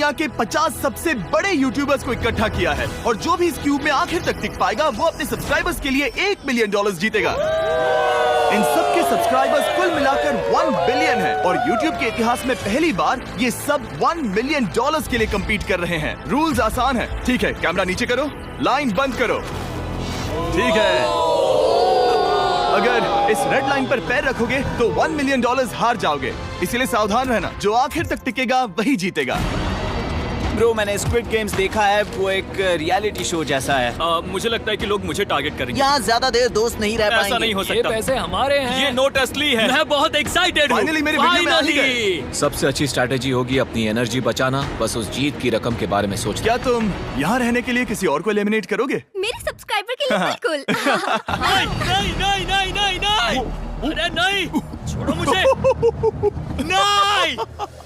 दुनिया के 50 सबसे बड़े यूट्यूबर्स को इकट्ठा किया है और जो भी इस क्यूब में आखिर तक टिक पाएगा वो अपने सब्सक्राइबर्स के लिए $1 मिलियन जीतेगा। इन सब के सब्सक्राइबर्स कुल मिलाकर 1 बिलियन है और YouTube के इतिहास में पहली बार ये सब $1 मिलियन के लिए कम्पीट कर रहे हैं। रूल्स आसान है, ठीक है? कैमरा नीचे करो, लाइन बंद करो, ठीक है? अगर इस रेड लाइन पर पैर रखोगे तो $1 मिलियन हार जाओगे, इसीलिए सावधान रहना। जो आखिर तक टिकेगा वही जीतेगा। ब्रो, मैंने स्क्विड गेम्स देखा है, वो एक रियलिटी शो जैसा है। मुझे लगता है कि लोग मुझे टारगेट करेंगे। यहाँ ज्यादा देर दोस्त नहीं रह पाएंगे। ऐसा नहीं हो ये सकता। पैसे हमारे हैं। ये नोट असली है। मैं बहुत एक्साइटेड हूँ। फाइनली मेरे वीडियो में आ ही गए। सबसे अच्छी स्ट्रैटेजी होगी अपनी एनर्जी बचाना, बस उस जीत की रकम के बारे में सोचना। क्या तुम यहाँ रहने के लिए किसी और को एलिमिनेट करोगे? मेरे सब्सक्राइबर के लिए बिल्कुल। नहीं नहीं नहीं नहीं नहीं, अरे नहीं, छोड़ो मुझे। नहीं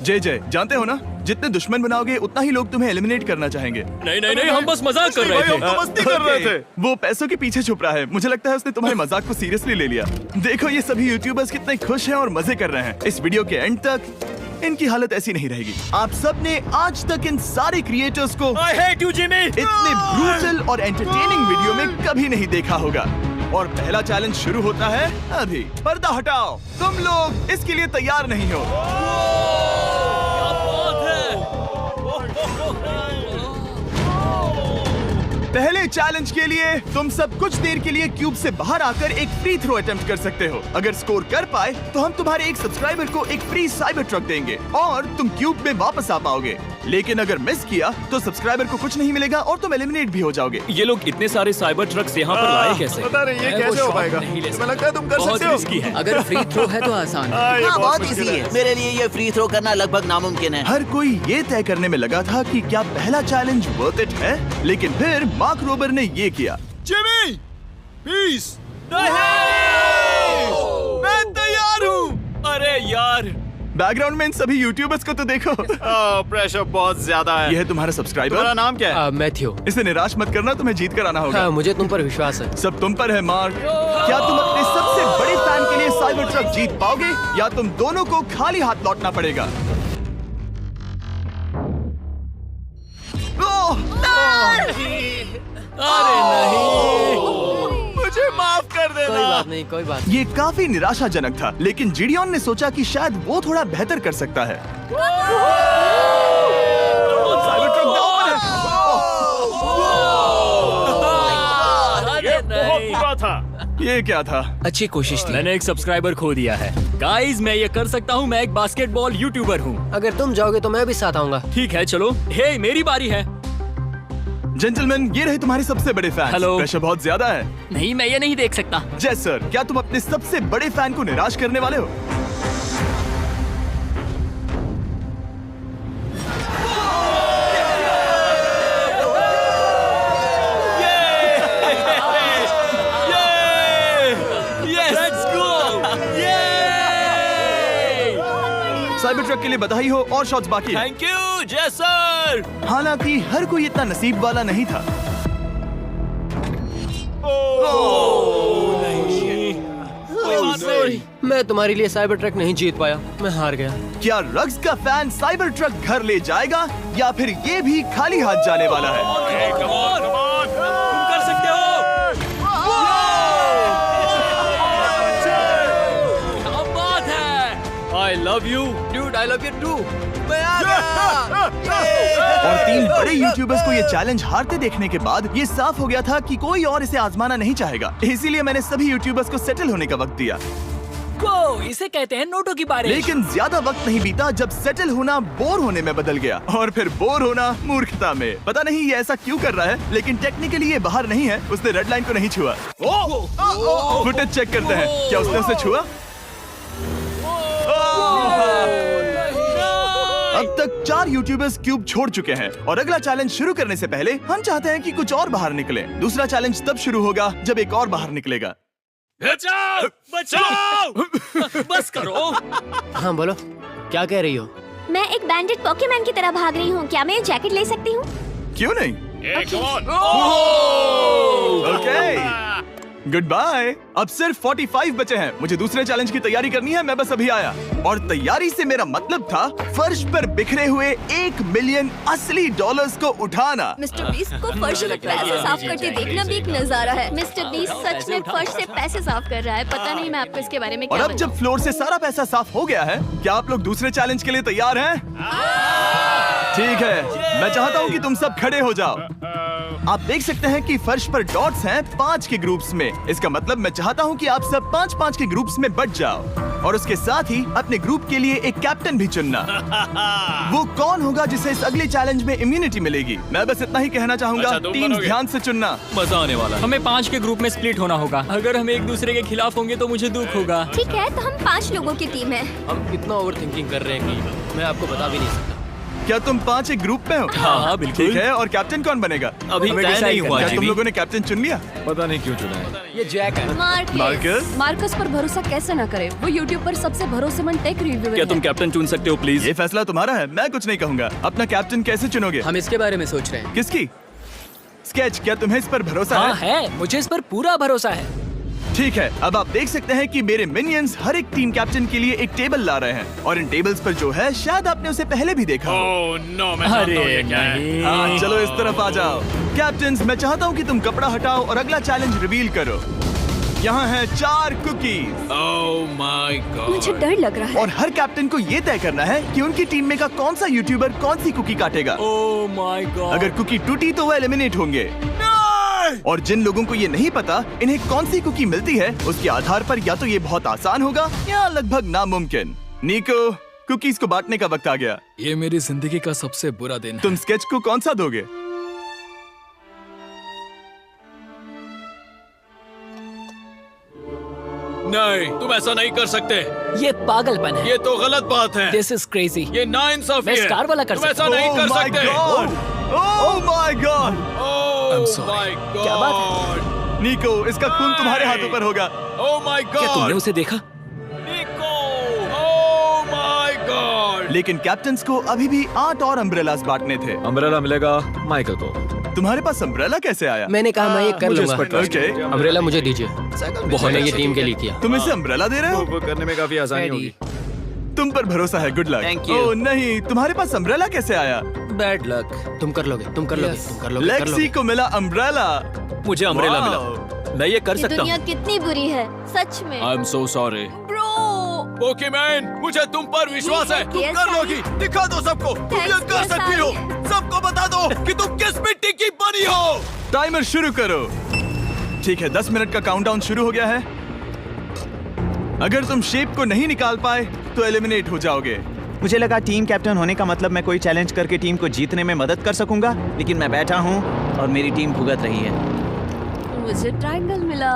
जय जानते हो ना, जितने दुश्मन बनाओगे उतना ही लोग तुम्हें एलिमिनेट करना चाहेंगे। नहीं नहीं नहीं, हम बस मजाक कर रहे थे। मस्ती कर रहे थे। वो पैसों के पीछे छुप रहा है। मुझे लगता है उसने तुम्हारे मजाक को सीरियसली ले लिया। देखो ये सभी यूट्यूबर्स कितने खुश हैं और मजे कर रहे हैं। इस वीडियो के एंड तक इनकी हालत ऐसी नहीं रहेगी। आप सब ने आज तक इन सारे क्रिएटर्स को I hate you, Jimmy! इतने ब्रूटल और एंटरटेनिंग वीडियो में कभी नहीं देखा होगा। और पहला चैलेंज शुरू होता है अभी। पर्दा हटाओ, तुम लोग इसके लिए तैयार नहीं हो। पहले चैलेंज के लिए तुम सब कुछ देर के लिए क्यूब से बाहर आकर एक फ्री थ्रो अटेम्प्ट कर सकते हो। अगर स्कोर कर पाए तो हम तुम्हारे एक सब्सक्राइबर को एक फ्री साइबर ट्रक देंगे और तुम क्यूब में वापस आ पाओगे। लेकिन अगर मिस किया तो सब्सक्राइबर को कुछ नहीं मिलेगा और तुम एलिमिनेट भी हो जाओगे। ये लोग इतने सारे साइबर ट्रक्स यहाँ पर लाए कैसे? पता नहीं ये कैसे हो पाएगा। तुम्हें लगता है तुम कर बहुत सकते हो? रिस्की है। अगर फ्री थ्रो है तो आसान है। हाँ, बहुत इजी है। मेरे लिए ये फ्री थ्रो करना लगभग नामुमकिन है। हर कोई ये तय करने में लगा था कि क्या पहला चैलेंज वर्थ इट है, लेकिन फिर मार्क रोबर ने ये किया। Jimmy, peace. मैं तैयार हूँ। अरे यार, बैकग्राउंड में इन सभी यूट्यूबर्स को तो देखो। प्रेशर बहुत ज्यादा है। ये है तुम्हारा सब्सक्राइबर। तुम्हारा नाम क्या है? मैथ्यू। इसे निराश मत करना, तुम्हें जीत कर आना होगा। हाँ, मुझे तुम पर विश्वास है। सब तुम पर है मार्क। क्या तुम अपने सबसे बड़े फैन के लिए साइबर ट्रक जीत पाओगे या तुम दोनों को खाली हाथ लौटना पड़ेगा? अरे नहीं, मुझे माफ कर देना। कोई बात नहीं, कोई बात। ये काफी निराशाजनक था, लेकिन जिडियन ने सोचा कि शायद वो थोड़ा बेहतर कर सकता है। साइबर ट्रक दांव पर है। अरे नहीं, बुरा था। ये क्या था? अच्छी कोशिश थी। मैंने एक सब्सक्राइबर खो दिया है। गाइस, मैं ये कर सकता हूँ। मैं एक बास्केटबॉल यूट्यूबर हूँ। अगर तुम जाओगे तो मैं भी साथ आऊंगा। ठीक है, चलो। हे, मेरी बारी है। जेंटलमैन, ये रहे तुम्हारे सबसे बड़े फैन। हेलो। प्रेशर बहुत ज्यादा है। नहीं, मैं ये नहीं देख सकता। जय सर, क्या तुम अपने सबसे बड़े फैन को निराश करने वाले हो? साइबर ट्रक के लिए बधाई हो और शॉट्स बाकी हैं। थैंक यू जय सर। हालांकि हर कोई इतना नसीब वाला नहीं था। मैं तुम्हारे लिए साइबर ट्रक नहीं जीत पाया, मैं हार गया। क्या रग्स का फैन साइबर ट्रक घर ले जाएगा या फिर ये भी खाली हाथ जाने वाला है? तुम कर सकते हो। क्या बात है। I love you, dude. I love you too. मैं आ गया। और 3 बड़े यूट्यूबर्स को ये चैलेंज हारते देखने के बाद ये साफ हो गया था कि कोई और इसे आजमाना नहीं चाहेगा। इसीलिए मैंने सभी यूट्यूबर्स को सेटल होने का वक्त दिया। इसे कहते हैं नोटों की बारिश। लेकिन ज्यादा वक्त नहीं बीता जब सेटल होना बोर होने में बदल गया और फिर बोर होना मूर्खता में। पता नहीं ये ऐसा क्यों कर रहा है, लेकिन टेक्निकली ये बाहर नहीं है। उसने रेड लाइन को नहीं छुआ। फुटेज चेक करते हैं, क्या उसने उसे छुआ? अब तक 4 यूट्यूबर्स क्यूब छोड़ चुके हैं और अगला चैलेंज शुरू करने से पहले हम चाहते हैं कि कुछ और बाहर निकले। दूसरा चैलेंज तब शुरू होगा जब एक और बाहर निकलेगा। बचाओ, बचाओ। बस करो। हाँ, बोलो, क्या कह रही हो? मैं एक बैंडेड पोकेमैन की तरह भाग रही हूँ। क्या मैं ये जैकेट ले सकती हूँ? क्यों नहीं? Come on. Okay. Goodbye. अब सिर्फ 45 बचे हैं। मुझे दूसरे चैलेंज की तैयारी करनी है। मैं बस अभी आया। और तैयारी से मेरा मतलब था फर्श पर बिखरे हुए 1 मिलियन असली डॉलर्स को उठाना। मिस्टर बीस्ट को फर्श से पैसे साफ करते देखना भी एक नजारा है। मिस्टर बीस्ट सच में फर्श से पैसे साफ कर रहा है। पता नहीं मैं आपको इसके बारे में और क्या अब जब फ्लोर से सारा पैसा साफ हो गया है, क्या आप लोग दूसरे चैलेंज के लिए तैयार हैं? ठीक है, मैं चाहता हूँ कि तुम सब खड़े हो जाओ। आप देख सकते हैं कि फर्श पर डॉट्स हैं 5 के ग्रुप्स में। इसका मतलब मैं चाहता हूँ कि आप सब 5-5 के ग्रुप्स में बंट जाओ और उसके साथ ही अपने ग्रुप के लिए एक कैप्टन भी चुनना। वो कौन होगा जिसे इस अगले चैलेंज में इम्यूनिटी मिलेगी? मैं बस इतना ही कहना चाहूंगा, अच्छा, तुम टीम बनोगे। ध्यान से चुनना। मजा आने वाला है। हमें 5 के ग्रुप में स्प्लिट होना होगा। अगर हम एक दूसरे के खिलाफ होंगे तो मुझे दुख होगा। ठीक है, तो हम 5 लोगों की टीम है। हम कितना ओवर थिंकिंग कर रहे हैं कि मैं आपको बता भी नहीं सकता। क्या तुम 5 एक ग्रुप में हो? हाँ, बिल्कुल। ठीक है, और कैप्टन कौन बनेगा? अभी हमें तय decide नहीं हुआ क्या तुम जिमी। लोगों ने कैप्टन चुन लिया? पता नहीं क्यों चुना है। ये जैक है। मार्कस, मार्कस पर भरोसा कैसे न करे? वो यूट्यूब पर सबसे भरोसेमंद टेक रिव्यूअर क्या है। तुम कैप्टन चुन सकते हो प्लीज? ये फैसला तुम्हारा है, मैं कुछ नहीं कहूंगा। अपना कैप्टन कैसे चुनोगे? हम इसके बारे में सोच रहे हैं। किसकी? स्केच, क्या तुम्हें इस पर भरोसा हाँ है? है, मुझे इस पर पूरा भरोसा है। ठीक है, अब आप देख सकते हैं कि मेरे मिनियंस हर एक टीम कैप्टन के लिए एक टेबल ला रहे हैं और इन टेबल्स पर जो है शायद आपने उसे पहले भी देखा हो। ओह नो, मैं जानता हूँ ये क्या है। हाँ, चलो इस तरफ आ जाओ। कैप्टन्स, मैं चाहता हूँ कि तुम कपड़ा हटाओ और अगला चैलेंज रिवील करो। यहाँ है 4 कुकीज ओह माय गॉड। मुझे डर लग रहा है। और हर कैप्टन को ये तय करना है कि उनकी टीम में का कौन सा यूट्यूबर कौन सी कुकी काटेगा। Oh my God. अगर कुकी टूटी तो वह एलिमिनेट होंगे और जिन लोगों को ये नहीं पता इन्हें कौन सी कुकी मिलती है, उसके आधार पर या तो ये बहुत आसान होगा या लगभग नामुमकिन। निको, कुकीज को बांटने का वक्त आ गया। ये मेरी जिंदगी का सबसे बुरा दिन है। तुम स्केच को कौन सा दोगे? नहीं, तुम ऐसा नहीं कर सकते। ये पागलपन है। ये तो गलत बात है। This is crazy. ये नाइंसाफी मैं है। स्टार वाला कर तुम ऐसा सकता नहीं कर Oh my सकते। God! Oh my God! Oh sorry. My God. क्या बात निको, इसका खून तुम्हारे हाथों पर होगा। Oh my God. क्या तुमने उसे देखा? निको। Oh my God. लेकिन कैप्टन्स को अभी भी 8 और अम्ब्रेलास बांटने थे। अम्ब्रेला मिलेगा माइकल को। तुम्हारे पास अम्ब्रेला कैसे आया? मैंने कहा मैं ये कर मुझे इस लूंगा। पर trust Okay. है। अम्ब्रेला मुझे दीजिए। मैंने ये टीम के लिए किया। तुम इसे अम्ब्रेला दे रहे हो? वो करने में काफी आसानी होगी। तुम पर भरोसा है, गुड लक। Thank you. ओह नहीं, तुम्हारे पास अम्ब्रेला कैसे आया? Bad luck. तुम कर लोगे, तुम कर लोगे, तुम कर लोगे, कर लेक्सी लोगे। को मिला अम्ब्रेला। मुझे अम्ब्रेला Wow. मिला। मैं ये कर ये सकता दुनिया हूँ। कितनी बुरी है, सच में। I am so sorry. Bro, Pokemon, मुझे तुम पर विश्वास है। तुम Yes, कर Sally. लोगी। दिखा दो सबको। तुम Thanks, ये कर Yes, सकती हो। Sally. सबको बता दो कि तुम किस मिट्टी की बनी हो। टाइमर शुरू करो। ठीक है, 10 मिनट का काउंटडाउन शुरू हो गया है। अगर तुम शेप को नहीं निकाल पाए तो एलिमिनेट हो जाओगे। मुझे लगा टीम कैप्टन होने का मतलब मैं कोई चैलेंज करके टीम को जीतने में मदद कर सकूंगा, लेकिन मैं बैठा हूँ और मेरी टीम भुगत रही है। मुझे ट्रायंगल मिला।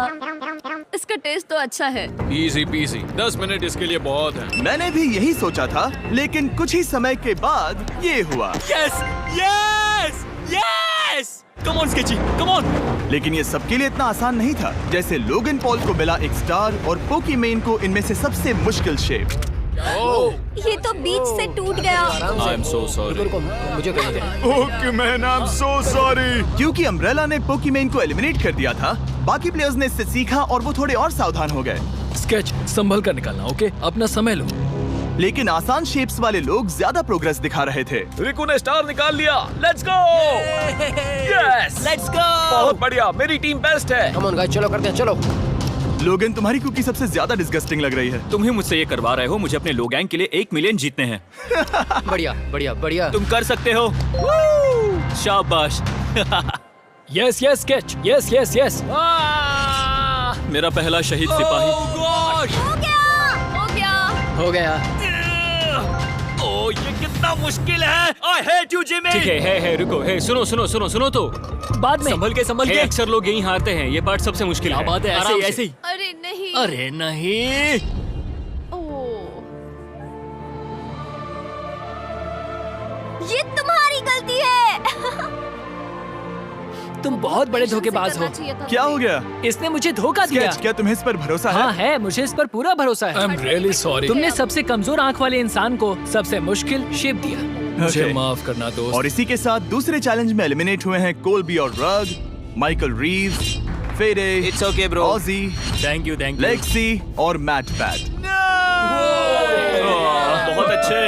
इसका टेस्ट तो अच्छा है। Easy PC. 10 मिनट इसके लिए बहुत है। मैंने भी यही सोचा था, लेकिन कुछ ही समय के बाद ये हुआ। Yes yes yes. Come on sketchy, come on. लेकिन ये सबके लिए इतना आसान नहीं था। जैसे लोगन पॉल को मिला एक स्टार और पोकीमेन को इनमें से सबसे मुश्किल शेप। ये तो बीच से टूट गया। आई एम सो सॉरी। रुको, मुझे करने दे। पोकीमेन, आई एम सो सॉरी। क्योंकि अम्ब्रेला ने पोकीमेन को एलिमिनेट कर दिया था, बाकी प्लेयर्स ने इससे सीखा और वो थोड़े और सावधान हो गए। स्केच संभल कर निकालना, ओके? अपना समय लो। लेकिन आसान शेप्स वाले लोग ज्यादा प्रोग्रेस दिखा रहे थे। रिकू ने स्टार निकाल लिया। Let's go. Yes, let's go. बहुत बढ़िया। मेरी टीम बेस्ट है। कम ऑन गाइस, चलो करते हैं, चलो। लोगन, तुम्हारी कुकी सबसे ज्यादा डिस्गस्टिंग लग रही है। तुम ही मुझसे ये करवा रहे हो। मुझे अपने लो गैंग के लिए 1 मिलियन जीतने हैं। बढ़िया, बढ़िया, बढ़िया। तुम कर सकते हो। शाबाश। Yes yes sketch. Yes yes yes. मेरा पहला शहीद सिपाही। हो गया, हो गया। हो गया। ओह, ये कितना मुश्किल है। I hate you, Jimmy. ठीक है, रुको, सुनो सुनो सुनो सुनो तो बाद में। संभल के अक्सर लोग यही हारते हैं। ये पार्ट सबसे मुश्किल है। बात है, ऐसे आराम ही, से। ऐसे ही। अरे नहीं। अरे नहीं। ओह, ये तुम्हारी गलती है। तुम बहुत बड़े धोखेबाज हो। क्या हो गया? इसने मुझे धोखा दिया। स्केच, क्या तुम्हें इस पर भरोसा हाँ है? है, मुझे इस पर पूरा भरोसा आई है। Am really sorry. तुमने सबसे कमजोर आंख वाले इंसान को सबसे मुश्किल शेप दिया। मुझे Okay. माफ करना दोस्त। और इसी के साथ दूसरे चैलेंज में एलिमिनेट हुए हैं कोल्बी और रग, माइकल रीव्स, फेरे, It's okay, bro. Aussie, thank you Lexi और मैट पैट। बहुत अच्छे।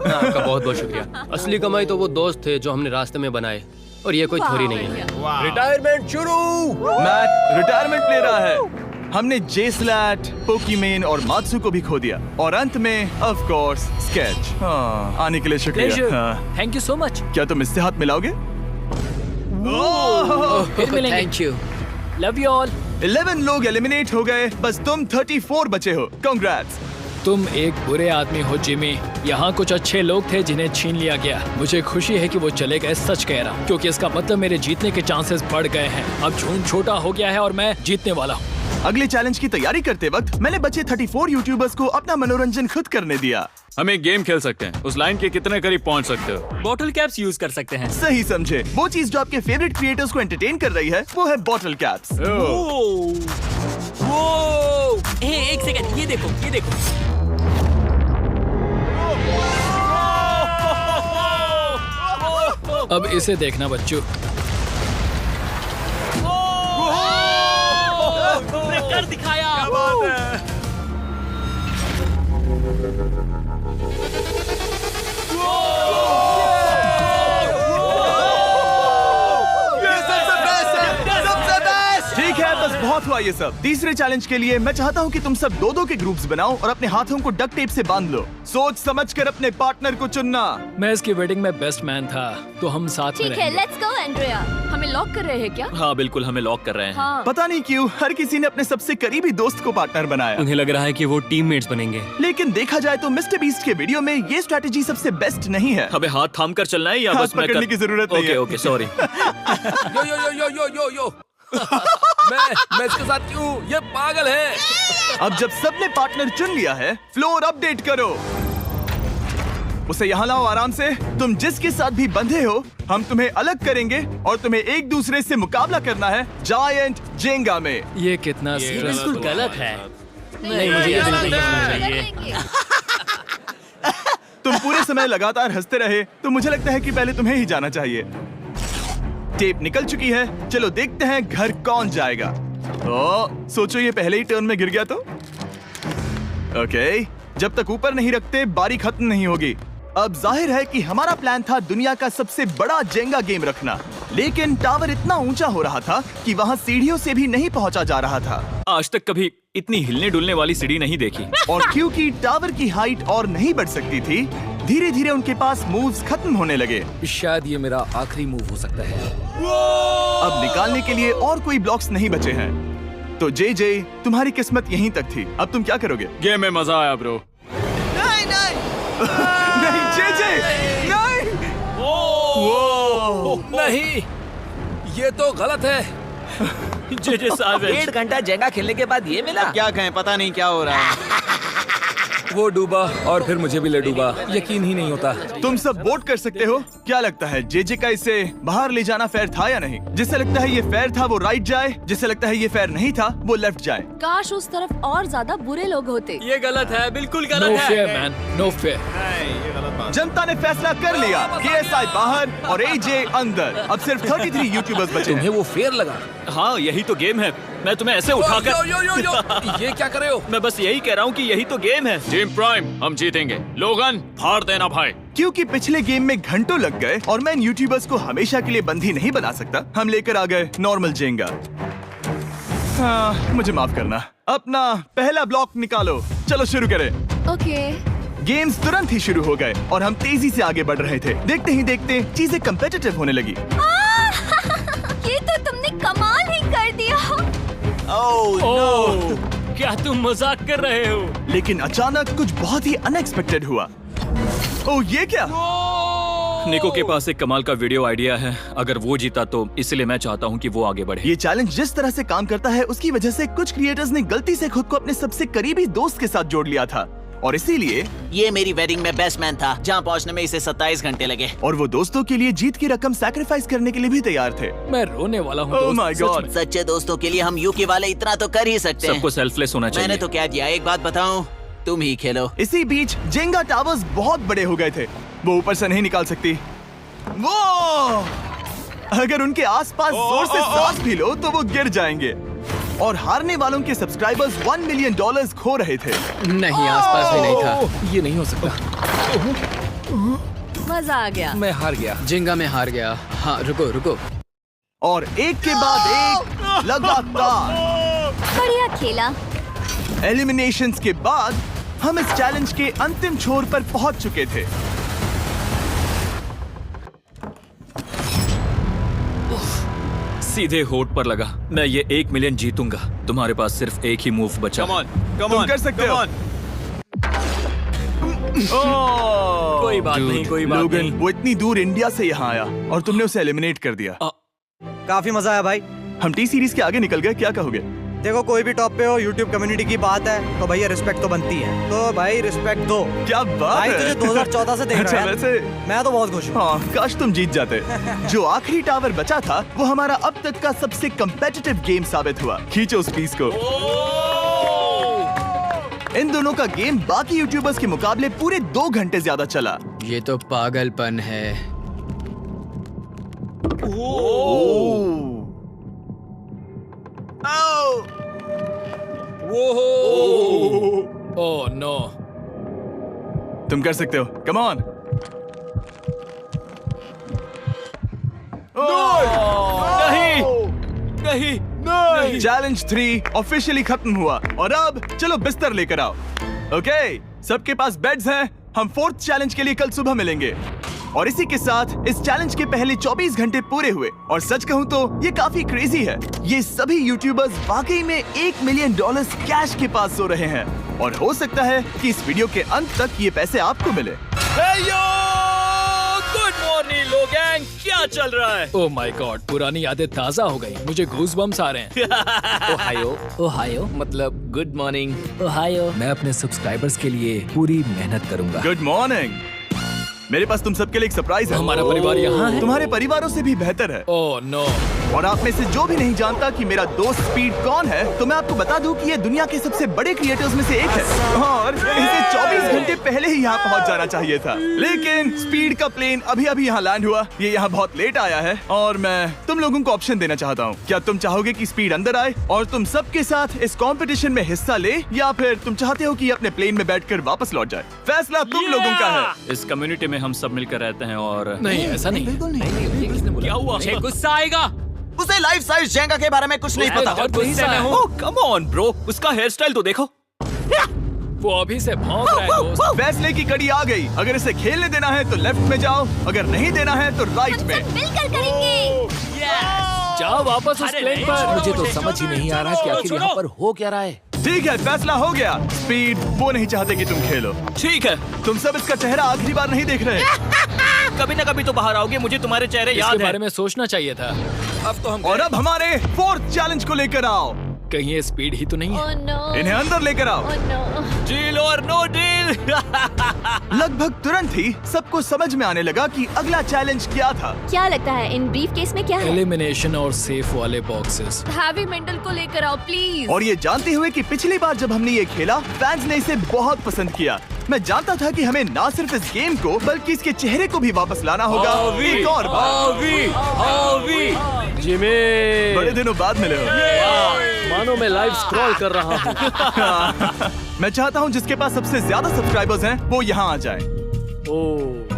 आपका बहुत बहुत शुक्रिया। असली कमाई तो वो दोस्त थे जो हमने रास्ते में बनाए, और ये कोई थोड़ी नहीं है। रिटायरमेंट शुरू। मैट रिटायरमेंट ले रहा है। हमने जेस्लैट, पोकीमेन और मात्सु को भी खो दिया, और अंत में ऑफ कोर्स स्केच। आने के लिए शुक्रिया। हाँ। Thank you so much. क्या तुम इससे हाथ मिलाओगे? फिर मिलेंगे। Thank you. Love you all. 11 लोग एलिमिनेट हो गए, बस तुम 34 बचे हो। कांग्रेट्स। तुम एक बुरे आदमी हो जिमी। यहाँ कुछ अच्छे लोग थे जिन्हें छीन लिया गया। मुझे खुशी है कि वो चले गए, सच कह रहा हूँ, क्योंकि इसका मतलब मेरे जीतने के चांसेस बढ़ गए हैं। अब झूठ छोटा हो गया है और मैं जीतने वाला हूँ। अगले चैलेंज की तैयारी करते वक्त मैंने बचे 34 यूट्यूबर्स को अपना मनोरंजन खुद करने दिया। हम एक गेम खेल सकते हैं। उस लाइन के कितने करीब पहुंच सकते हो? बॉटल कैप्स यूज कर सकते हैं। सही समझे। वो चीज जो आपके फेवरेट क्रिएटर्स को एंटरटेन कर रही है वो है बॉटल कैप्स। एक सेकंड, ये देखो, ये देखो। अब इसे देखना बच्चों। कर दिखाया। ठीक है, बस बहुत हुआ ये सब। तीसरे चैलेंज के लिए मैं चाहता हूँ कि तुम सब दो के ग्रुप्स बनाओ और अपने हाथों को डक्ट टेप से बांध लो। सोच समझकर अपने पार्टनर को चुनना। मैं इसकी वेडिंग में बेस्ट मैन था, तो हम साथ में ठीक है, रहेंगे। Let's go Andrea. हमें लॉक कर रहे हैं क्या? हाँ बिल्कुल, हमें लॉक कर रहे हैं। हाँ। पता नहीं क्यों हर किसी ने अपने सबसे करीबी दोस्त को पार्टनर बनाया। उन्हें लग रहा है कि वो टीममेट्स बनेंगे। लेकिन देखा जाए तो मिस्टर बीस्ट के वीडियो में ये स्ट्रेटेजी सबसे बेस्ट नहीं है। हमें हाथ थाम कर चलना है या हाथ बस मैं पकड़ने की जरूरत नहीं है। Okay sorry. Yo yo yo yo yo yo yo. मैं इसके साथ क्यों? ये पागल है। अब जब सबने पार्टनर चुन लिया है, फ्लोर अपडेट करो। उसे यहाँ लाओ आराम से। तुम जिसके साथ भी बंधे हो, हम तुम्हें अलग करेंगे और तुम्हें एक दूसरे से मुकाबला करना है जायंट जेंगा में। ये कितना बिल्कुल stressful गलत है। नहीं, मुझे ये नहीं, बिल्कुल नहीं नहीं, चाहिए। करेंगे। तुम पूरे समय लगातार हंसते रहे, तो मुझे लगता है कि पहले तुम्हें ही जाना चाहिए। टेप निकल चुकी है, चलो देखते हैं घर कौन जाएगा। सोचो ये पहले ही टर्न में गिर गया तो। ओके, जब तक ऊपर नहीं रखते बारी खत्म नहीं होगी। अब जाहिर है कि हमारा प्लान था दुनिया का सबसे बड़ा जेंगा गेम रखना, लेकिन टावर इतना ऊंचा हो रहा था कि वहाँ सीढ़ियों से भी नहीं पहुँचा जा रहा था। आज तक कभी इतनी हिलने डुलने वाली सीढ़ी नहीं देखी। और क्योंकि टावर की हाइट और नहीं बढ़ सकती थी, धीरे धीरे उनके पास मूव्स खत्म होने लगे। शायद ये मेरा आखिरी मूव हो सकता है। अब निकालने के लिए और कोई ब्लॉक्स नहीं बचे हैं। तो जे तुम्हारी किस्मत यहीं तक थी। अब तुम क्या करोगे? गेम में मजा आया ब्रो। नहीं जे नहीं। नहीं, ये तो गलत है। जे सावेज। 1.5 घंटा जेंगा खेलने के बाद ये मिला। क्या कहें, पता नहीं क्या हो रहा है। वो डूबा और फिर मुझे भी ले डूबा। यकीन ही नहीं होता। तुम सब वोट कर सकते हो। क्या लगता है जे का इसे बाहर ले जाना फेयर था या नहीं? जिसे लगता है ये फेयर था वो राइट जाए, जिसे लगता है ये फेयर नहीं था वो लेफ्ट जाए। काश उस तरफ और ज्यादा बुरे लोग होते। ये गलत है, बिल्कुल नो गलत फेयर है। Man, no fair. जनता ने फैसला कर लिया। KSI बाहर और AJ अंदर। अब सिर्फ 33 यूट्यूबर्स बचे हैं। तुम्हें वो फेयर लगा? हाँ यही तो गेम है। मैं तुम्हें ऐसे उठाकर यो यो यो यो। ये क्या कर रहे हो? मैं बस यही कह रहा हूँ कि यही तो गेम है। टीम प्राइम, हम जीतेंगे। लोगन फाड़ देना भाई। क्योंकि पिछले गेम में घंटों लग गए और मैं इन यूट्यूबर्स को हमेशा के लिए बंदी नहीं बना सकता, हम लेकर आ गए नॉर्मल जेंगा। हाँ, मुझे माफ करना। अपना पहला ब्लॉक निकालो। चलो शुरू करें। ओके। गेम्स तुरंत ही शुरू हो गए और हम तेजी से आगे बढ़ रहे थे। देखते ही देखते चीजें कम्पिटिटिव होने लगी। ये तो तुमने कमाल ही कर दिया। ओह, क्या तुम मजाक कर रहे हो? लेकिन अचानक कुछ बहुत ही अनएक्सपेक्टेड हुआ। ओह, ये क्या? निको के पास एक कमाल का वीडियो आइडिया है। अगर वो जीता तो इसलिए मैं चाहता हूँ कि वो आगे बढ़े। ये चैलेंज जिस तरह से काम करता है उसकी वजह से कुछ क्रिएटर्स ने गलती से खुद को अपने सबसे करीबी दोस्त के साथ जोड़ लिया था, और इसीलिए ये मेरी वेडिंग में बेस्ट मैन था, जहाँ पहुँचने में इसे 27 घंटे लगे। और वो दोस्तों के लिए जीत की रकम सैक्रिफाइस करने के लिए भी तैयार थे। मैं रोने वाला हूँ। ओह दोस्त, माय सच गॉड। में। सच्चे दोस्तों के लिए हम यूके वाले इतना तो कर ही सकते हैं। सबको सेल्फलेस होना चाहिए। मैंने तो क्या दिया, एक बात बताऊं, तुम ही खेलो। इसी बीच जेंगा टावर्स बहुत बड़े हो गए थे, वो ऊपर से नहीं निकाल सकती। वो अगर उनके आसपास जोर से सांस भी लो तो वो गिर जाएंगे। और हारने वालों के सब्सक्राइबर्स $1 मिलियन खो रहे थे। नहीं, आसपास भी नहीं था। ये नहीं हो सकता। मजा आ गया। मैं हार गया। जिंगा में हार गया। हाँ, रुको। और एक के बाद एक लगातार बढ़िया खेला। एलिमिनेशंस के बाद हम इस चैलेंज के अंतिम छोर पर पहुंच चुके थे। सीधे होठ पर लगा। मैं ये 1 मिलियन जीतूंगा। तुम्हारे पास सिर्फ एक ही मूव बचा। तुम कर सकते हो। कोई बात नहीं। वो इतनी दूर इंडिया से यहाँ आया और तुमने उसे एलिमिनेट कर दिया। काफी मजा आया भाई। हम टी सीरीज के आगे निकल गए, क्या कहोगे? देखो, कोई भी टॉप पे हो, यूट्यूब कम्युनिटी की बात है तो भैया रिस्पेक्ट तो बनती है। तो भाई रिस्पेक्ट दो। क्या बात भाई, है। तुझे 2014 से देख रहा अच्छा, है। वैसे मैं तो बहुत खुश हूँ। हाँ, काश तुम जीत जाते। जो आखिरी टावर बचा था वो हमारा अब तक का सबसे कम्पेटिटिव गेम साबित हुआ। खींचो उस पीस को। इन दोनों का गेम बाकी यूट्यूबर्स के मुकाबले पूरे 2 घंटे ज्यादा चला। ये तो पागलपन है। Oh no. तुम कर सकते हो, कम ऑन। नहीं। चैलेंज 3 ऑफिशियली खत्म हुआ और अब चलो बिस्तर लेकर आओ। ओके, सबके पास बेड्स हैं। हम 4th चैलेंज के लिए कल सुबह मिलेंगे। और इसी के साथ इस चैलेंज के पहले 24 घंटे पूरे हुए। और सच कहूं तो ये काफी क्रेजी है। ये सभी यूट्यूबर्स वाकई में $1 मिलियन कैश के पास सो रहे हैं। और हो सकता है कि इस वीडियो के अंत तक ये पैसे आपको मिले। गुड मॉर्निंग लोग, क्या चल रहा है? ओह माय गॉड, पुरानी यादें ताजा हो गई। मुझे गूज़बम्स आ रहे हैं। ओहायो मतलब गुड मॉर्निंग। ओहायो। मैं अपने सब्सक्राइबर्स के लिए पूरी मेहनत करूंगा। Good morning. मेरे पास तुम सबके लिए एक सरप्राइज है। हमारा परिवार यहाँ है। तुम्हारे परिवारों से भी बेहतर है। Oh no. और आप में से जो भी नहीं जानता कि मेरा दोस्त स्पीड कौन है, तो मैं आपको बता दूं कि ये दुनिया के सबसे बड़े क्रिएटर्स में से एक है। और इसे 24 घंटे पहले ही यहाँ पहुँच जाना चाहिए था। लेकिन स्पीड का प्लेन अभी अभी यहाँ लैंड हुआ। ये यहाँ बहुत लेट आया है और मैं तुम लोगों को ऑप्शन देना चाहता हूँ। क्या तुम चाहोगे कि स्पीड अंदर आए और तुम सबके साथ इस कंपटीशन में हिस्सा ले, या फिर तुम चाहते हो कि ये अपने प्लेन में बैठकर वापस लौट जाए? फैसला तुम लोगों का है। इस कम्युनिटी में हम सब मिलकर रहते हैं और नहीं, ऐसा नहीं। बिल्कुल नहीं। क्या हुआ? मुझे गुस्सा आएगा। उसे लाइफ साइज जेंगा के बारे में कुछ नहीं पता। बहुत गुस्सा है। कम ऑन ब्रो, उसका हेयर स्टाइल तो देखो। वो अभी से भौंक रहा है दोस्त। फैसले की कड़ी आ गई। अगर इसे खेलने देना है तो लेफ्ट में जाओ, अगर नहीं देना है तो राइट में। मिलकर करेंगे। जाओ वापस उस प्लेन पर। मुझे तो समझ ही नहीं आ रहा कि आखिर यहाँ पर हो क्या रहा है। ठीक है, फैसला हो गया। स्पीड वो नहीं चाहते कि तुम खेलो। ठीक है। तुम सब इसका चेहरा आखिरी बार नहीं देख रहे। कभी ना कभी तो बाहर आओगे, मुझे तुम्हारे चेहरे याद इसके है। बारे में सोचना चाहिए था। अब तो हम और अब हमारे 4th चैलेंज को लेकर आओ। कहीं ये स्पीड ही तो नहीं है। Oh no. इन्हें अंदर लेकर आओ। Oh no. डील और नो डील। लगभग तुरंत ही सबको समझ में आने लगा कि अगला चैलेंज क्या था। क्या लगता है इन ब्रीफ केस में क्या है? एलिमिनेशन और सेफ वाले बॉक्सेस। हैवी मेंटल को लेकर आओ प्लीज। और ये जानते हुए कि पिछली बार जब हमने ये खेला फैंस ने इसे बहुत पसंद किया। मैं जानता था कि हमें ना सिर्फ इस गेम को बल्कि इसके चेहरे को भी वापस लाना होगा। एक और बार। जिमी, बड़े दिनों बाद मिले हो। मानो मैं लाइव स्क्रॉल कर रहा हूँ। मैं चाहता हूँ जिसके पास सबसे ज्यादा सब्सक्राइबर्स हैं वो यहाँ आ जाए।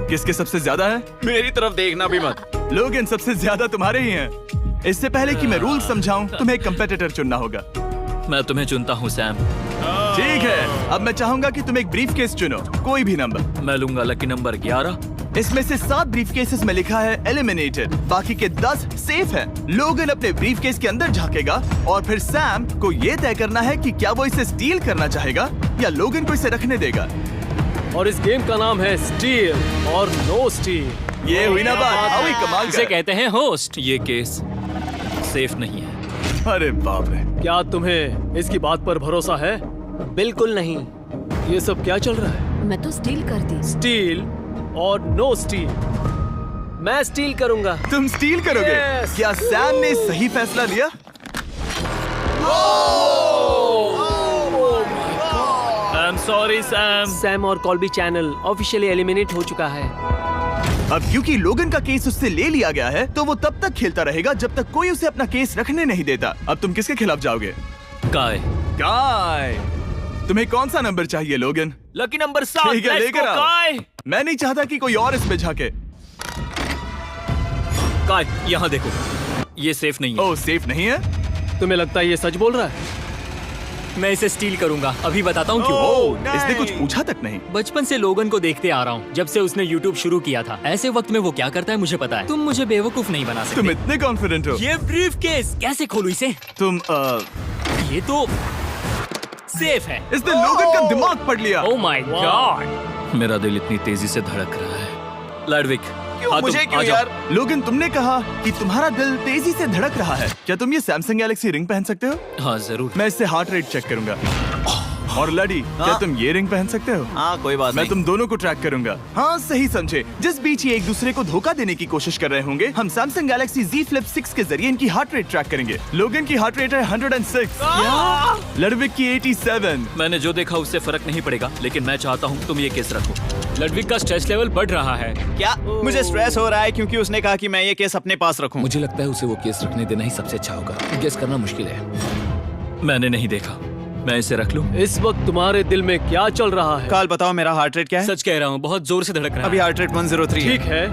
किसके सबसे ज्यादा है? मेरी तरफ देखना भी मत। लोग सबसे ज्यादा तुम्हारे ही हैं। इससे पहले कि मैं रूल समझाऊं, तुम्हें एक कंपेटिटर चुनना होगा। मैं तुम्हें चुनता हूँ सैम। ठीक है, अब मैं चाहूंगा कि तुम एक ब्रीफ केस चुनो, कोई भी नंबर। मैं लूंगा लकी नंबर 11। इसमें से 7 ब्रीफ केसेस में लिखा है एलिमिनेटेड, बाकी के 10 सेफ हैं। लोगन अपने ब्रीफ केस के अंदर झांकेगा और फिर सैम को ये तय करना है कि क्या वो इसे स्टील करना चाहेगा या लोगन को इसे रखने देगा। और इस गेम का नाम है स्टील और नो स्टील। ये हुई ना बात, हाउ ही कमाल इसे का। कहते हैं होस्ट। ये केस सेफ नहीं है। अरे बाप रे। क्या तुम्हें इसकी बात पर भरोसा है? बिल्कुल नहीं। ये सब क्या चल रहा है? मैं तो स्टील कर दी। स्टील और नो स्टील। मैं स्टील करूंगा। तुम स्टील करोगे? Yes. क्या सैम ने सही फैसला लिया? I am sorry Sam. Sam और कॉल्बी चैनल ऑफिशियली एलिमिनेट हो चुका है। अब क्योंकि लोगन का केस उससे ले लिया गया है तो वो तब तक खेलता रहेगा जब तक कोई उसे अपना केस रखने नहीं देता। अब तुम किसके खिलाफ जाओगे? काय। काय। तुम्हें कौन सा नंबर चाहिए लोगन? Lucky number 7। ठीक है, Let's लेकर go, आओ। काय। मैं नहीं चाहता कि कोई और इसमें झांके। काय, यहाँ देखो, ये सेफ नहीं है। ओह, सेफ नहीं है? तुम्हें लगता है ये सच बोल रहा है? मैं इसे स्टील करूंगा, अभी बताता हूँ क्यों। ओह, इसने कुछ पूछा तक नहीं। बचपन से लोगन को देखते आ रहा हूँ, जब से उसने YouTube शुरू किया था। ऐसे वक्त में वो क्या करता है मुझे पता है। तुम मुझे बेवकूफ नहीं बना सकते। तुम इतने कॉन्फिडेंट हो? ये ब्रीफकेस कैसे खोलूं इसे? तुम ये तो सेफ है। इसने लोगन का दिमाग पढ़ लिया। Oh my God. मेरा दिल इतनी तेजी से धड़क रहा है। लाडविक, मुझे क्यों यार? लोगन, तुमने कहा कि तुम्हारा दिल तेजी से धड़क रहा है। क्या तुम ये सैमसंग गैलेक्सी रिंग पहन सकते हो? हाँ जरूर। मैं इससे हार्ट रेट चेक करूंगा। और लड़ी, क्या तुम ये रिंग पहन सकते हो? हाँ, कोई बात मैं नहीं। तुम दोनों को ट्रैक करूंगा। हाँ, सही समझे। जिस बीच ये एक दूसरे को धोखा देने की कोशिश कर रहे होंगे, हम सैमसंग गैलेक्सी Z Flip 6 के जरिए इनकी हार्ट रेट ट्रैक करेंगे। लोगन की हार्ट रेट है 106, लडविक की 87। मैंने जो देखा उससे फर्क नहीं पड़ेगा, लेकिन मैं चाहता हूँ तुम ये केस रखो। लडविक का स्ट्रेस लेवल बढ़ रहा है। क्या? मुझे स्ट्रेस हो रहा है क्योंकि उसने कहा कि मैं ये केस अपने पास रखूं। मुझे लगता है उसे वो केस रखने देना ही सबसे अच्छा होगा। गेस करना मुश्किल है। मैंने नहीं देखा, मैं इसे रख लूं? इस वक्त तुम्हारे दिल में क्या चल रहा है? काल, बताओ मेरा हार्ट रेट क्या है? सच कह रहा हूँ, बहुत जोर से धड़क रहा अभी है। हार्ट रेट 103 ठीक है,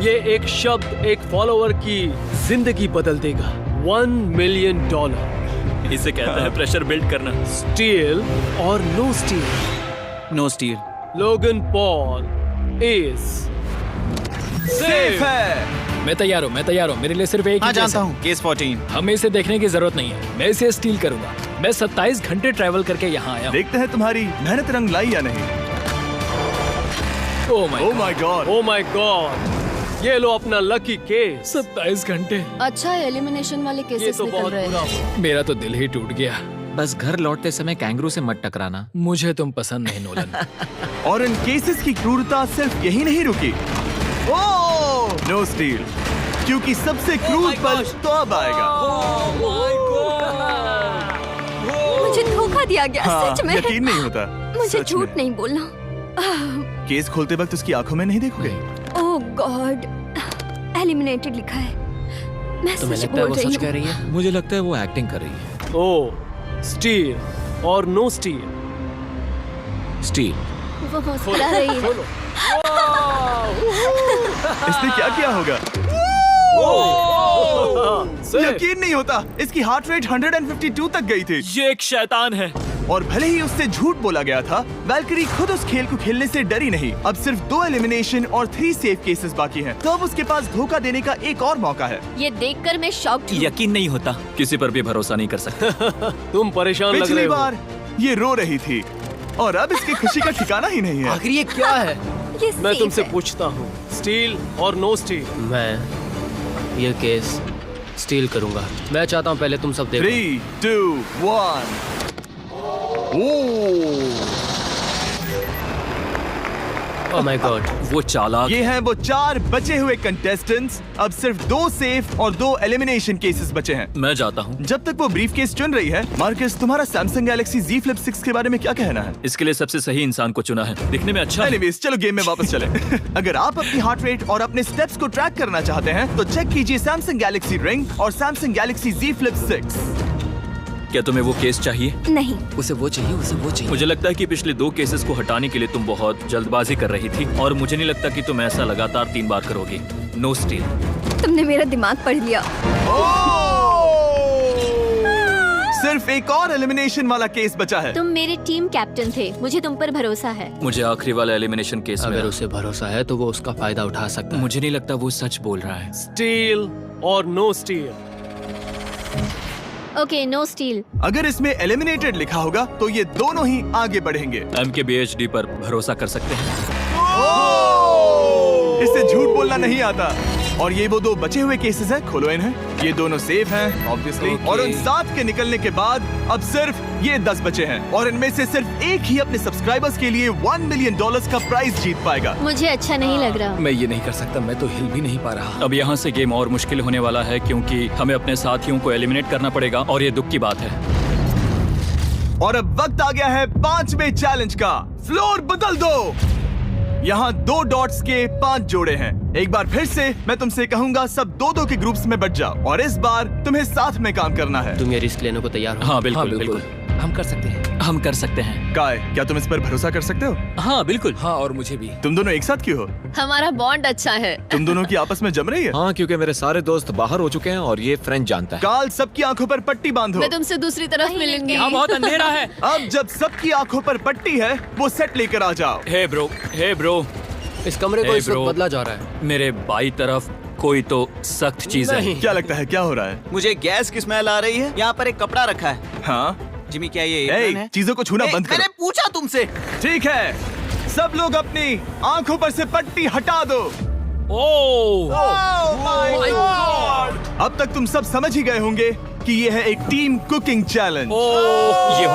ये एक शब्द एक फॉलोअर की जिंदगी बदल देगा। $1 मिलियन। इसे कहते हैं प्रेशर बिल्ड करना। स्टील और no steal. No steal. Logan Paul is safe है। मैं तैयार हूँ, मेरे लिए सिर्फ एक हाँ, ही केस जानता है। हूँ। केस 14। हमें इसे देखने की जरूरत नहीं है, मैं इसे स्टील करूंगा। मैं 27 घंटे ट्रैवल करके यहाँ आया हूँ। देखते हैं तुम्हारी मेहनत रंग लाई या नहीं। Oh my God. Oh my God, ये लो अपना लकी केस। 27 घंटे। अच्छा एलिमिनेशन वाले ये केसेस तो निकल बहुत रहे बुरा हैं। हुआ। मेरा तो दिल ही टूट गया। बस घर लौटते समय कैंगरू से मत टकराना। मुझे तुम पसंद नहीं नोलन। और इन केसेस की क्रूरता सिर्फ यही नहीं रुकी। ओह, नो स्टील, क्योंकि सबसे क्रूर पल तो अब आएगा। मुझे धोखा दिया गया। हाँ, सच में यकीन नहीं होता। मुझे सच झूठ में। नहीं बोलना। केस खोलते वक्त उसकी आंखों में नहीं देखोगे? ओह गॉड, एलिमिनेटेड लिखा है। मैं तुम्हें सच लगता है बोल वो रही सच हूँ। कह रही है? मुझे लगता है वो एक्टिंग कर रही है। ओ, स्टील और नो स्टील। स्टील। वो मुस्कुरा रही है। इसने क्या किया होगा? यकीन नहीं होता, इसकी हार्ट रेट 152 तक गई थी। ये एक शैतान है। और भले ही उससे झूठ बोला गया था, वैल्करी खुद उस खेल को खेलने से डरी नहीं। अब सिर्फ 2 एलिमिनेशन और 3 सेफ केसेस बाकी हैं। तो अब उसके पास धोखा देने का एक और मौका है। ये देखकर मैं शॉक्ड हूँ। यकीन नहीं होता, किसी पर भी भरोसा नहीं कर सकते। तुम परेशान लग रहे पिछली हो। बार ये रो रही थी और अब इसकी खुशी का ठिकाना ही नहीं है। आखिर ये क्या है? ये मैं safe तुमसे है। पूछता हूँ, स्टील और नो स्टील। मैं ये केस स्टील करूंगा। मैं चाहता हूँ पहले तुम सब देखो। 3, 2, 1। ओह माय गॉड, वो चालाक। ये हैं वो 4 बचे हुए कंटेस्टेंट्स। अब सिर्फ 2 सेफ और 2 एलिमिनेशन केसेस बचे हैं। मैं जाता हूँ। जब तक वो ब्रीफ केस चुन रही है, मार्कस, तुम्हारा सैमसंग गैलेक्सी Z Flip 6 के बारे में क्या कहना है? इसके लिए सबसे सही इंसान को चुना है, दिखने में अच्छा है। एनीवेज, चलो गेम में वापस चलें। अगर आप अपनी हार्ट रेट और अपने स्टेप्स को ट्रैक करना चाहते हैं, तो चेक कीजिए सैमसंग गैलेक्सी रिंग और सैमसंग गैलेक्सी Z Flip 6। क्या तुम्हें वो केस चाहिए? नहीं, उसे वो चाहिए, उसे वो चाहिए। मुझे लगता है कि पिछले 2 केसेस को हटाने के लिए तुम बहुत जल्दबाजी कर रही थी, और मुझे नहीं लगता कि तुम ऐसा लगातार 3 बार करोगी। No steal. तुमने मेरा दिमाग पढ़ लिया। सिर्फ एक और एलिमिनेशन वाला केस बचा है। तुम मेरे टीम कैप्टन थे, मुझे तुम पर भरोसा है। मुझे आखिरी वाला एलिमिनेशन केस अगर में उसे भरोसा है तो वो उसका फायदा उठा सकता है। मुझे नहीं लगता वो सच बोल रहा है। स्टील और no steal. Okay, no steal. अगर इसमें एलिमिनेटेड लिखा होगा तो ये दोनों ही आगे बढ़ेंगे। MKBHD पर भरोसा कर सकते हैं। इससे झूठ बोलना नहीं आता। और ये वो 2 बचे हुए केसेस हैं, खोलो इन्हें। ये दोनों सेफ हैं ऑब्वियसली। Okay. और उन 7 के निकलने के बाद अब सिर्फ ये 10 बचे हैं, और इनमें से सिर्फ एक ही अपने सब्सक्राइबर्स के लिए $1 मिलियन का प्राइज जीत पाएगा। मुझे अच्छा नहीं लग रहा। मैं ये नहीं कर सकता, मैं तो हिल भी नहीं पा रहा। अब यहाँ से गेम और मुश्किल होने वाला है, क्योंकि हमें अपने साथियों को एलिमिनेट करना पड़ेगा, और ये दुख की बात है। और अब वक्त आ गया है 5वें चैलेंज का। फ्लोर बदल दो। यहाँ 2 डॉट्स के 5 जोड़े हैं। एक बार फिर से मैं तुमसे कहूंगा, सब दो दो के ग्रुप्स में बट जाओ और इस बार तुम्हें साथ में काम करना है। तुम ये रिस्क लेने को तैयार हो? हाँ बिल्कुल बिल्कुल हम कर सकते हैं। हम कर सकते हैं। काय, क्या तुम इस पर भरोसा कर सकते हो? हाँ बिल्कुल। हाँ, और मुझे भी। तुम दोनों एक साथ क्यों हो? हमारा बॉन्ड अच्छा है। तुम दोनों की आपस में जम रही है? हाँ, क्योंकि मेरे सारे दोस्त बाहर हो चुके हैं और ये फ्रेंड जानता है। काल, सबकी आंखों पर पट्टी बांधो। मैं तुमसे दूसरी तरफ मिलूंगी। यहाँ बहुत अंधेरा है। अब जब सबकी आंखों पर पट्टी है, वो सेट लेकर आ जाओ। हे ब्रो, इस कमरे को Hey, इस वक्त bro. बदला जा रहा है। मेरे बाई तरफ कोई तो सख्त चीज है। क्या लगता है क्या हो रहा है? मुझे गैस की स्मेल आ रही है। यहाँ पर एक कपड़ा रखा है। हाँ, जिमी, क्या ये एप्रन है? चीजों को छूना बंद मैंने करो। पूछा तुमसे। ठीक है, सब लोग अपनी आंखों पर से पट्टी हटा दो। ओह अब तक तुम सब समझ ही गए होंगे कि ये है एक टीम कुकिंग चैलेंज। ये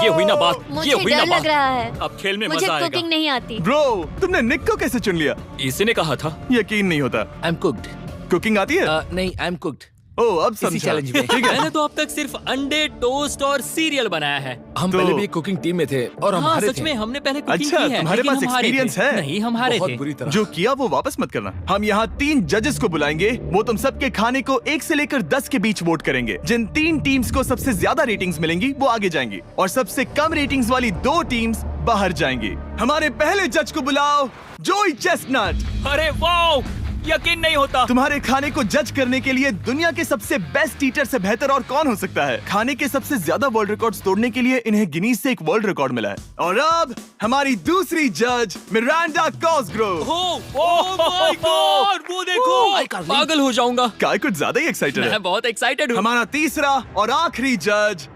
हुई ना बात। मुझे डर लग रहा है। अब खेल में मुझे मजा आएगा। कुकिंग नहीं आती। ब्रो, तुमने निक को कैसे चुन लिया? इसी ने कहा था। यकीन नहीं होता। I am cooked. कुकिंग आती है? नहीं, आई एम कुक्ड। ओह, अब इसी समझा। चैलेंज में। ठीक है। मैंने तो अब तक सिर्फ अंडे, टोस्ट और सीरियल बनाया है। हम तो- पहले भी कुकिंग टीम में थे और हम हाँ, हारे सच थे। में हमने पहले कुकिंग अच्छा, की है। तुम्हारे लेकिन पास हम हारे थे। experience है? नहीं, हम हारे बहुत थे। बुरी तरह। जो किया वो वापस मत करना। हम यहाँ 3 जजेस को बुलाएंगे। वो तुम सबके खाने को 1 से लेकर 10 के बीच वोट करेंगे। जिन 3 टीम्स को सबसे ज्यादा रेटिंग्स मिलेंगी वो आगे जाएंगी और सबसे कम रेटिंग्स वाली 2 टीम्स बाहर जाएंगी। हमारे पहले जज को बुलाओ, जोई चेस्टनट। अरे वाओ, यकीन नहीं होता। तुम्हारे खाने को जज करने के लिए दुनिया के सबसे बेस्ट टीचर से बेहतर और कौन हो सकता है? खाने के सबसे ज्यादा वर्ल्ड रिकॉर्ड्स तोड़ने के लिए इन्हें गिनीज से एक वर्ल्ड रिकॉर्ड मिला है। और अब हमारी दूसरी जज मिरांडा कॉसग्रोव। ओह माय गॉड, वो देखो। पागल हो जाऊंगा। काय कुछ ज्यादा ही एक्साइटेड है। मैं बहुत एक्साइटेड हूँ। हमारा तीसरा और आखिरी जज,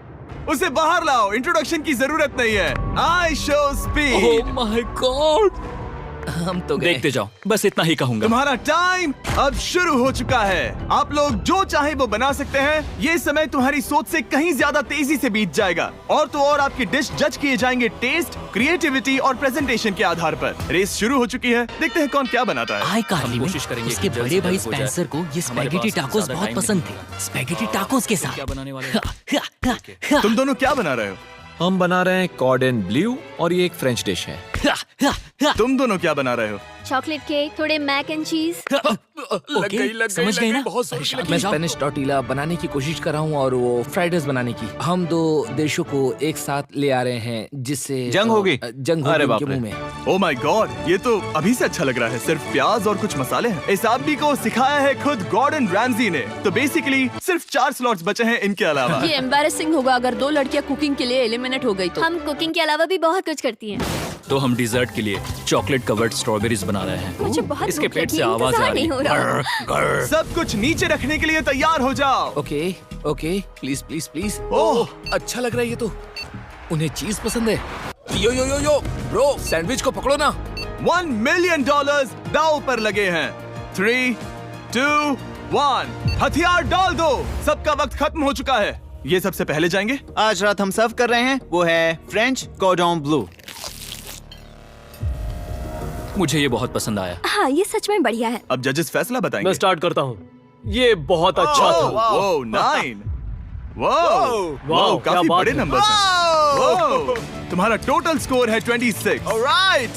उसे बाहर लाओ। इंट्रोडक्शन की जरूरत नहीं है। I show speed. Oh my God, हम तो गए। देखते जाओ, बस इतना ही कहूंगा। तुम्हारा टाइम अब शुरू हो चुका है। आप लोग जो चाहे वो बना सकते हैं। ये समय तुम्हारी सोच से कहीं ज्यादा तेजी से बीत जाएगा। और तो और आपकी डिश जज किए जाएंगे टेस्ट, क्रिएटिविटी और प्रेजेंटेशन के आधार पर। रेस शुरू हो चुकी है। देखते हैं कौन क्या बनाता है। आई कार्ली में कोशिश करेंगे उसके कि जल्द बड़े से भाई जल्द हो जाए। स्पेंसर को ये हमारे स्पैगेटी पास टाकोस ज्यादा बहुत टाइम पसंद नहीं थे। स्पैगेटी टाकोस के साथ क्या बनाने वाले हैं? तुम दोनों क्या बना रहे हो? हम बना रहे हैं कॉर्डन ब्लू और ये एक फ्रेंच डिश है। तुम दोनों क्या बना रहे हो? चॉकलेट केक, थोड़े मैक एंड चीज। समझ गई ना? मैं स्पेनिश टॉर्टिला बनाने की कोशिश कर रहा हूँ और वो फ्राइड राइस बनाने की। हम 2 देशों को एक साथ ले आ रहे हैं जिससे जंग होगी? जंग अरे होगी बाप उनके रे। मुंह में। ओ माय गॉड, ये तो अभी से अच्छा लग रहा है। सिर्फ प्याज और कुछ मसाले हैं। इस आदमी को सिखाया है खुद गॉर्डन रैमजी ने। तो बेसिकली सिर्फ 4 स्लॉट्स बचे हैं इनके अलावा। ये एम्बैरेसिंग होगा अगर 2 लड़कियां कुकिंग के लिए एलिमिनेट हो गई तो। हम कुकिंग के अलावा भी बहुत कुछ करती हैं। तो हम डिजर्ट के लिए चॉकलेट कवर्ड स्ट्रॉबेरीज बना रहे हैं। मुझे बहुत इसके भूख पेट लगी से है, आवाज आ इंतजार रही नहीं हो रहा। है। सब कुछ नीचे रखने के लिए तैयार हो जाओ। Okay okay, please please please. Oh, अच्छा लग रहा है ये तो। उन्हें चीज पसंद है। यो यो यो यो ब्रो, सैंडविच को पकड़ो ना। $1 मिलियन दांव पर लगे हैं। 3, 2, 1, हथियार डाल दो। सबका वक्त खत्म हो चुका है। ये सबसे पहले जाएंगे। आज रात हम सर्व कर रहे हैं वो है फ्रेंच कॉर्डन ब्लू। मुझे ये बहुत पसंद आया। हाँ, ये सच में बढ़िया है। अब जजेस फैसला बताएंगे। मैं स्टार्ट करता हूँ। ये बहुत अच्छा था। ओह, 9। वाओ, क्या काफी बात बड़े है। नंबर्स हैं। वाओ, तुम्हारा टोटल स्कोर है 26। ऑलराइट।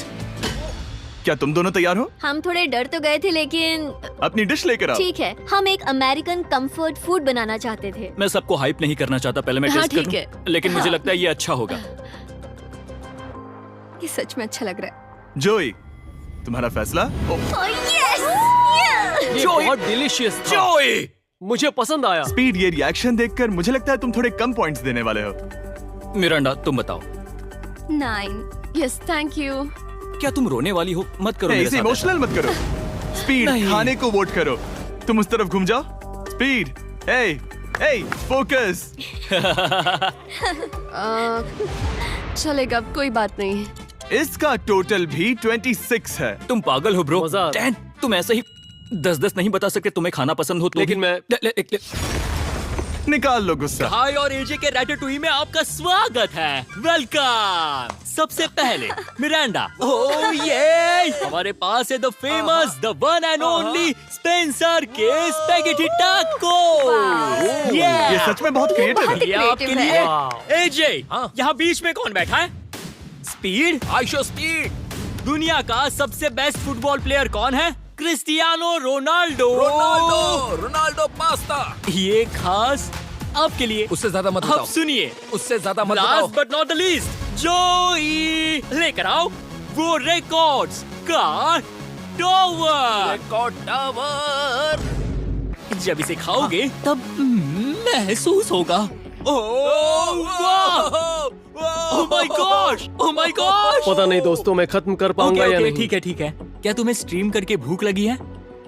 क्या तुम दोनों तैयार हो? हम थोड़े डर तो गए थे लेकिन अपनी डिश लेकर आओ। ठीक है। हम एक अमेरिकन कंफर्ट फूड बनाना चाहते थे। मैं सबको हाइप नहीं करना चाहता, पहले मैं हाँ, टेस्ट कर ठीक लूं। है। लेकिन मुझे लगता है ये अच्छा होगा। ये सच में अच्छा लग रहा है। जोई, तुम्हारा फैसला? ये बहुत डिलीशियस था। मुझे पसंद आया। स्पीड, ये रिएक्शन देखकर मुझे लगता है तुम थोड़े कम पॉइंट्स देने वाले हो। मिरांडा, तुम बताओ। 9। Yes, thank you. क्या तुम रोने वाली हो? मत करो मेरे इसे साथ इमोशनल मत करो। स्पीड, नहीं। खाने को वोट करो। तुम उस तरफ घूम जाओ। स्पीड, ए, फोकस। चलेगा, कोई बात नहीं। इसका टोटल भी 26 है। तुम पागल हो ब्रो। मजा आ रहा है। 10, तुम ऐसे ही 10-10 नहीं बता सकते। तुम्हें खाना पसंद हो तो लेकिन भी- मैं- निकाल लो गुस्सा। हाय और एजे के रैटाटूई में आपका स्वागत है। वेलकम। सबसे पहले मिरांडा। ओह ये हमारे पास है the famous, the one and only Spencer के स्पैगेटी टाको। ये सच में बहुत क्रिएटिव है। ये आपके creative लिए। है। एजे, यहाँ बीच में कौन बैठा है? स्पीड। I show speed. दुनिया का सबसे बेस्ट फुटबॉल प्लेयर कौन है? Cristiano Ronaldo. Ronaldo pasta. ये खास आपके लिए। उससे ज्यादा मत अब बताओ। सुनिए, उससे ज्यादा मत बताओ। Last but not the least, जोई लेकर आओ वो रिकॉर्ड्स का टॉवर। Record tower. जब इसे खाओगे तब महसूस होगा। Oh my gosh, oh my gosh. पता नहीं दोस्तों, मैं खत्म कर पाऊंगा या नहीं। ठीक है ठीक है। क्या तुम्हें स्ट्रीम करके भूख लगी है?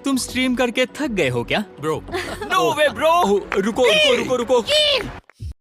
तुम स्ट्रीम करके थक गए हो क्या? Bro no way bro. रुको रुको रुको रुको।